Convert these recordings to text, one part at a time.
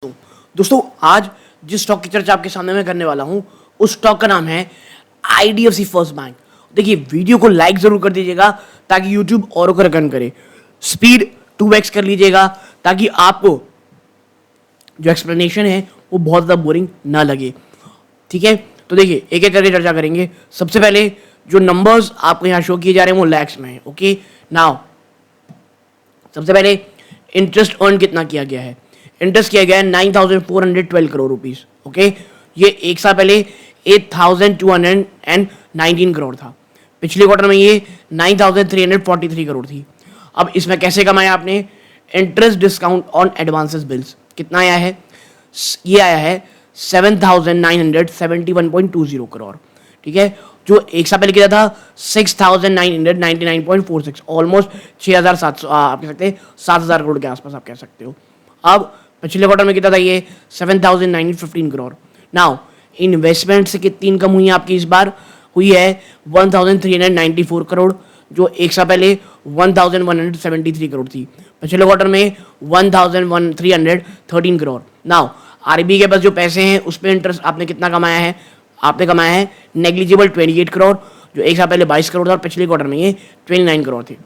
दोस्तों आज जिस स्टॉक की चर्चा आपके सामने मैं करने वाला हूं उस स्टॉक का नाम है आईडीएफसी फर्स्ट बैंक। देखिए वीडियो को लाइक जरूर कर दीजिएगा ताकि यूट्यूब औरों को रिकमेंड करे। स्पीड 2x कर लीजिएगा ताकि आपको जो एक्सप्लेनेशन है वो बहुत ज़्यादा बोरिंग ना लगे। ठीक है, तो देखिए एक एक करके चर्चा करेंगे। सबसे पहले जो नंबर्स आपको यहाँ शो किए जा रहे हैं वो लैक्स में है। ओके, नाउ सबसे पहले इंटरेस्ट अर्न कितना किया गया है। इंटरेस्ट किया गया है 9,412 करोड़ रुपीस। ओके, ये एक साल पहले 8,219 करोड़ था। पिछले क्वार्टर में ये 9,343 करोड़ थी। अब इसमें कैसे कमाया आपने? Interest discount on advances bills कितना आया है? ये आया है 7,971.20 करोड़। ठीक है, जो एक साल पहले किया था 6,999.46, ऑलमोस्ट 6,700 आप कह सकते हैं 7,000 करोड़ के आसपास आप कह सकते हो। अब पिछले क्वार्टर में कितना था? ये 7,915 करोड़। नाउ इन्वेस्टमेंट से कितनी इनकम हुई है आपकी? इस बार हुई है 1,394 करोड़, जो एक साल पहले 1,173 करोड़ थी। पिछले क्वार्टर में 1,313 करोड़। नाउ आरबीआई के पास जो पैसे हैं उस पर इंटरेस्ट आपने कितना कमाया है? आपने कमाया है नेग्लिजिबल 28 करोड़, जो एक साल पहले 22 करोड़ था और पिछले क्वार्टर में ये 29 करोड़ थे।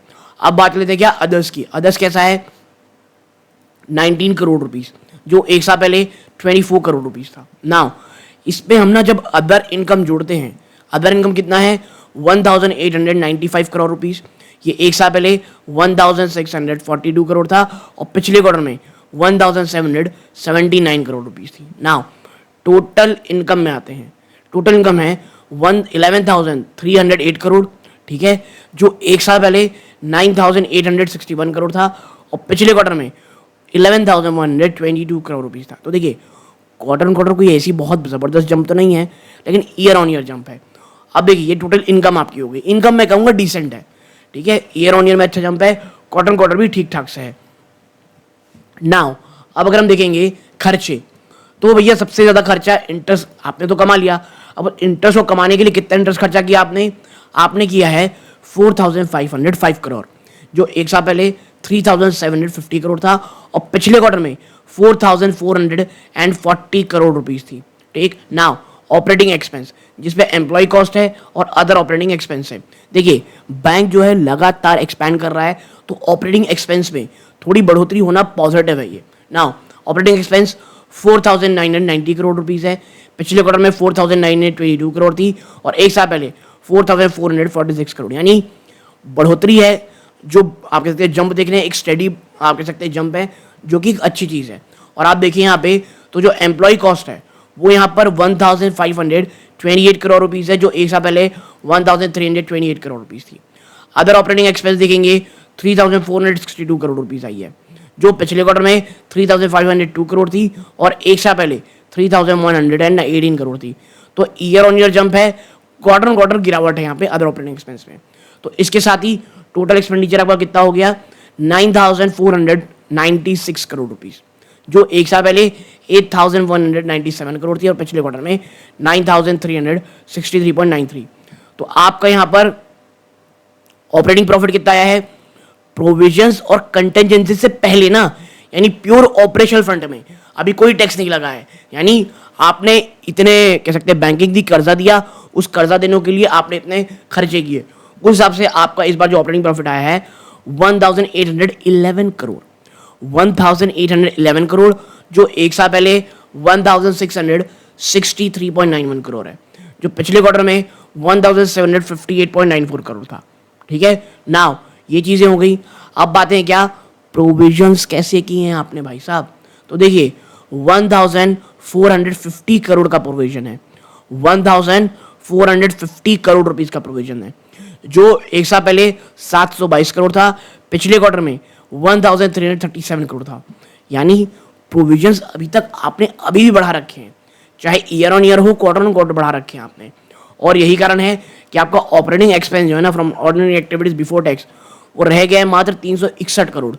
अब बात लेते हैं क्या अदर्स की। अदर्स कैसा है? 19 करोड़ रुपीस, जो एक साल पहले 24 करोड़ रुपीस था। नाउ इस पे हम ना जब अदर इनकम जोड़ते हैं, अदर इनकम कितना है? 1,895 करोड़ रुपीस। ये एक साल पहले 1,642 करोड़ था और पिछले क्वार्टर में 1,779 करोड़ रुपीस थी। नाउ टोटल इनकम में आते हैं। टोटल इनकम है 11,308 करोड़। ठीक है, जो एक साल पहले 9,861 करोड़ था और पिछले क्वार्टर में 11,122 करोड़ रुपीस था। तो देखिए क्वार्टर ऑन क्वार्टर कोई ऐसी बहुत ज़बरदस्त जंप तो नहीं है, लेकिन ईयर ऑन ईयर जंप है। अब देखिए ये टोटल इनकम आपकी होगी। इनकम मैं कहूँगा डिसेंट है। ठीक है, ईयर ऑन ईयर में अच्छा जंप है, क्वार्टर ऑन क्वार्टर भी ठीक ठाक से है। नाउ अब अगर हम देखेंगे खर्चे, तो भैया सबसे ज़्यादा खर्चा इंटरेस्ट आपने तो कमा लिया। अब इंटरेस्ट को कमाने के लिए कितना इंटरेस्ट खर्चा किया आपने? आपने किया है 4,505 करोड़, जो एक साल पहले 3,750 करोड़ था और पिछले क्वार्टर में 4,440 करोड़ रुपीस थी। ठीक, नाउ ऑपरेटिंग एक्सपेंस जिसपे एम्प्लॉय कॉस्ट है और अदर ऑपरेटिंग एक्सपेंस है। देखिए बैंक जो है लगातार एक्सपैंड कर रहा है, तो ऑपरेटिंग एक्सपेंस में थोड़ी बढ़ोतरी होना पॉजिटिव है। ये now operating expense 4,990 crore rupees है। पिछले क्वार्टर में 4,922 करोड़ थी और एक साल पहले 4,446 करोड़, यानी बढ़ोतरी है। जो आप कह सकते हैं जंप देख रहे हैं, एक स्टेडी आप कह सकते हैं जंप है, जो कि एक अच्छी चीज़ है। और आप देखिए यहाँ पे तो जो एम्प्लॉय कॉस्ट है वो यहाँ पर 1,528 करोड़ रुपीस है, जो एक साल पहले 1,328 करोड़ रुपीस थी। अदर ऑपरेटिंग एक्सपेंस देखेंगे 3,462 करोड़ रुपीस आई है, जो पिछले क्वार्टर में 3,502 करोड़ थी और एक साल पहले 3,118 करोड़ थी। तो ईयर ऑन ईयर जंप है, क्वार्टर ऑन क्वार्टर गिरावट है यहाँ पे अदर ऑपरेटिंग एक्सपेंस में। तो इसके साथ ही टोटल एक्सपेंडिचर आपका कितना हो गया? 9,496 करोड़ रुपीस, जो एक साल पहले 8,197 करोड़ थी और पिछले क्वार्टर में 9,363.93। तो आपका यहाँ पर ऑपरेटिंग प्रॉफिट कितना आया है? प्रोविजंस और कंटेंजेंसी से पहले ना, यानी प्योर ऑपरेशनल फ्रंट में अभी कोई टैक्स नहीं लगा है। यानी आपने इतने कह सकते हैं बैंकिंग दी, कर्जा दिया, उस कर्जा देने के लिए आपने इतने खर्चे किए, उस हिसाब से आपका इस बार जो ऑपरेटिंग प्रॉफिट आया है 1,811 करोड़। 1,811 करोड़, जो एक साल पहले 1,663.91 करोड़ है, जो पिछले क्वार्टर में 1,758.94 करोड़ था। ठीक है, नाउ ये चीज़ें हो गई। अब बातें हैं क्या प्रोविजंस कैसे किए हैं आपने भाई साहब? तो देखिए 1,450 करोड़ का प्रोविजन है। 1,450 करोड़ रुपीस का प्रोविजन है, जो एक साल पहले 722 करोड़ था, पिछले क्वार्टर में 1,337 करोड़ था। यानी प्रोविजंस अभी तक आपने अभी भी बढ़ा रखे हैं, चाहे ईयर ऑन ईयर हो, क्वार्टर ऑन क्वार्टर बढ़ा रखे हैं आपने। और यही कारण है कि आपका ऑपरेटिंग एक्सपेंस जो है ना from ordinary activities before tax वो रह गया है मात्र 361 करोड़।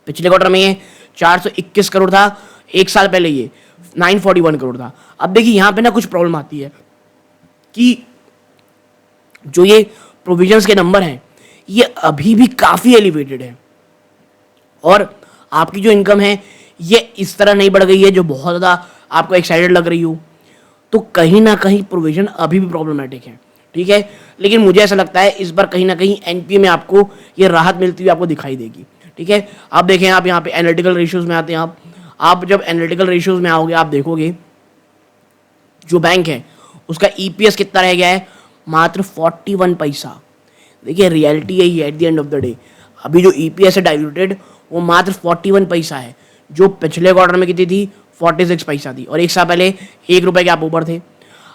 पिछले क्वार्टर में ये 421 करोड़ था, एक साल पहले ये 941 करोड़ था। अब देखिए यहाँ पे ना कुछ प्रॉब्लम आती है कि जो ये प्रोविजंस के नंबर हैं ये अभी भी काफ़ी एलिवेटेड है और आपकी जो इनकम है ये इस तरह नहीं बढ़ गई है जो बहुत ज़्यादा आपको एक्साइटेड लग रही हो, तो कहीं ना कहीं प्रोविजन अभी भी प्रॉब्लमेटिक है, ठीक है। लेकिन मुझे ऐसा लगता है इस बार कहीं ना कहीं एनपीए में आपको ये राहत मिलती हुई आपको दिखाई देगी, ठीक है। आप देखें, आप यहाँ पे एनालिटिकल रेशियोज में आते हैं, आप जब एनालिटिकल रेशियोज में आओगे आप देखोगे जो बैंक है उसका ईपीएस कितना रह गया है, मात्र 41 पैसा। देखिए रियलिटी यही है at the end of the day, अभी जो ईपीएस है डाइल्यूटेड वो मात्र 41 पैसा है, जो पिछले क्वार्टर में कितनी थी, 46 पैसा थी, और एक साल पहले 1 रुपये के आप ऊपर थे।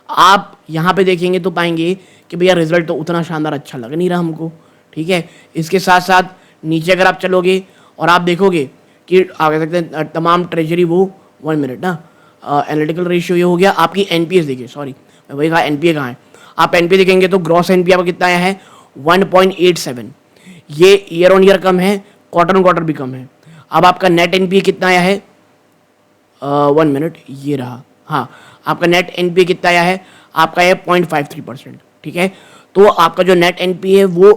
आप यहाँ पे देखेंगे तो पाएंगे कि भैया रिजल्ट तो उतना शानदार अच्छा लग नहीं रहा हमको, ठीक है। इसके साथ साथ नीचे अगर आप चलोगे और आप देखोगे कि आगे सकते हैं तमाम ट्रेजरी वो 1 मिनट ना, एनालिटिकल रेशियो ये हो गया। आपकी एनपीएस देखिए, सॉरी मैं वही कहा एनपीए कहाँ है, आप एनपीए देखेंगे तो ग्रॉस एनपीए आपका कितना आया है 1.87, ये ईयर ऑन ईयर कम है, क्वार्टर ऑन क्वार्टर भी कम है। अब आपका नेट एनपीए कितना आया है, 1 मिनट ये रहा, हाँ आपका नेट एनपीए कितना आया है, आपका है 0.53%, ठीक है। तो आपका जो नेट एनपीए है वो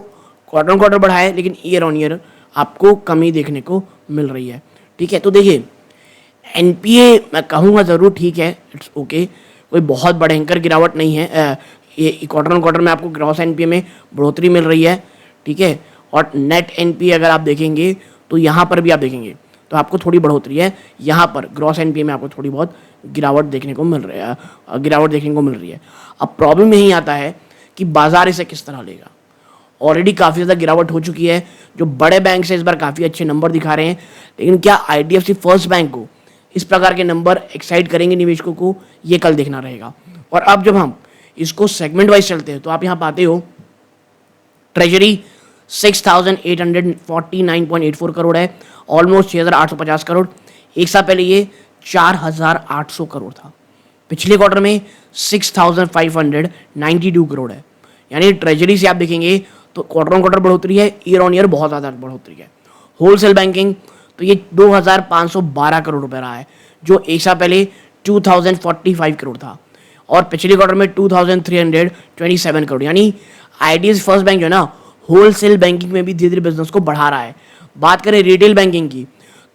क्वार्टर ऑन क्वार्टर बढ़ा है, लेकिन ईयर ऑन ईयर आपको कमी देखने को मिल रही है, ठीक है। तो देखिए एनपीए मैं कहूँगा ज़रूर ठीक है, इट्स ओके, कोई बहुत भयंकर गिरावट नहीं है। ये क्वार्टर ऑन क्वार्टर में आपको ग्रॉस एनपीए में बढ़ोतरी मिल रही है, ठीक है। और नेट एनपीए अगर आप देखेंगे तो यहाँ पर भी आप देखेंगे तो आपको थोड़ी बढ़ोतरी है, यहाँ पर ग्रॉस एनपीए में आपको थोड़ी बहुत गिरावट देखने को मिल रही है, अब प्रॉब्लम यही आता है कि बाजार इसे किस तरह लेगा। ऑलरेडी काफ़ी ज़्यादा गिरावट हो चुकी है, जो बड़े बैंक से इस बार काफ़ी अच्छे नंबर दिखा रहे हैं, लेकिन क्या आईडीएफसी फर्स्ट बैंक को इस प्रकार के नंबर एक्साइट करेंगे निवेशकों को, ये कल देखना रहेगा। और अब जब हम इसको सेगमेंट वाइज चलते हैं तो आप यहाँ पाते हो ट्रेजरी 6,849.84 करोड़ है, ऑलमोस्ट 6,850 करोड़। एक साल पहले ये 4,800 करोड़ था, पिछले क्वार्टर में 6,592 करोड़ है। यानी ट्रेजरी से आप देखेंगे तो क्वार्टर ऑन क्वार्टर बढ़ोतरी है, ईयर ऑन ईयर बहुत ज़्यादा बढ़ोतरी है। होलसेल बैंकिंग तो ये 2,512 करोड़ रुपए रहा है, जो एक साल पहले 2,045 करोड़ था, और पिछले क्वार्टर में 2,327 करोड़। यानी आईडीएफसी फर्स्ट बैंक जो है ना, होलसेल बैंकिंग में भी धीरे धीरे बिजनेस को बढ़ा रहा है। बात करें रिटेल बैंकिंग की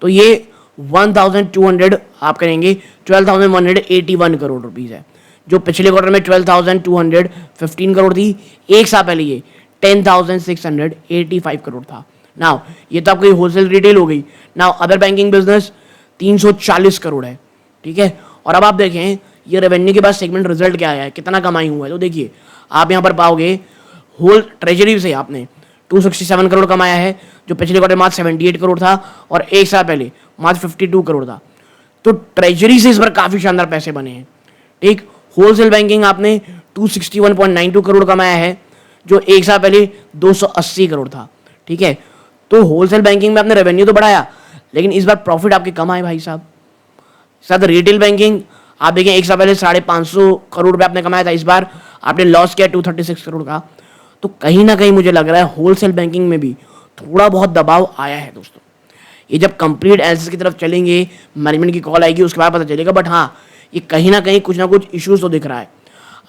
तो ये 1,200 आप करेंगे 12,181 करोड़ रुपीज़ है, जो पिछले क्वार्टर में 12,215 करोड़ थी, एक साल पहले ये 10,685 करोड़ था। नाउ ये तो आपकी होलसेल रिटेल हो गई। Now other banking business 340 crore है, ठीक है। और अब आप देखें ये रेवेन्यू के बाद सेगमेंट रिजल्ट क्या आया है, कितना कमाई हुआ है, तो देखिए आप यहाँ पर पाओगे होल ट्रेजरी से आपने 267 करोड़ कमाया है, जो पिछले क्वार्टर मात्र 78 करोड़ था, और एक साल पहले मात्र 52 करोड़ था। तो ट्रेजरी से इस बार काफ़ी शानदार पैसे बने हैं, ठीक। होलसेल बैंकिंग आपने 261.92 करोड़ कमाया है, जो एक साल पहले 280 करोड़ था, ठीक है। तो होलसेल बैंकिंग में आपने रेवेन्यू तो बढ़ाया, लेकिन इस बार प्रॉफिट आपके कम आए भाई साहब। साथ रिटेल बैंकिंग आप देखें एक साल पहले 550 करोड़ रुपए आपने कमाया था, इस बार आपने लॉस किया 236 करोड़ का। तो कहीं ना कहीं मुझे लग रहा है होलसेल बैंकिंग में भी थोड़ा बहुत दबाव आया है दोस्तों। ये जब कंप्लीट एनालिसिस की तरफ चलेंगे, मैनेजमेंट की कॉल आएगी, उसके बाद पता चलेगा, बट हाँ ये कहीं ना कुछ इश्यूज तो दिख रहा है।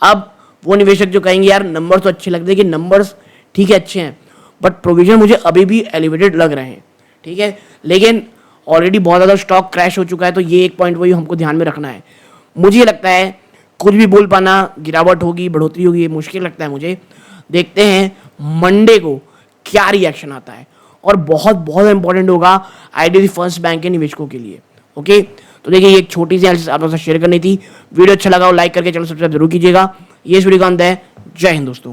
अब वो निवेशक जो कहेंगे यार नंबर तो अच्छे लगते हैं, कि नंबर्स ठीक है अच्छे हैं, बट प्रोविजन मुझे अभी भी एलिवेटेड लग रहे हैं, ठीक है। लेकिन ऑलरेडी बहुत ज़्यादा स्टॉक क्रैश हो चुका है, तो ये एक पॉइंट वही हमको ध्यान में रखना है। मुझे लगता है कुछ भी बोल पाना, गिरावट होगी बढ़ोतरी होगी, मुश्किल लगता है मुझे। देखते हैं मंडे को क्या रिएक्शन आता है, और बहुत बहुत इंपॉर्टेंट होगा आईडीएफसी फर्स्ट बैंक के निवेशकों के लिए, ओके। तो देखिए ये एक छोटी सी एनालिसिस आप लोगों से शेयर करनी थी। वीडियो अच्छा लगा हो लाइक करके चैनल सब्सक्राइब जरूर कीजिएगा। ये इस वीडियो का अंत है। जय हिंद दोस्तों।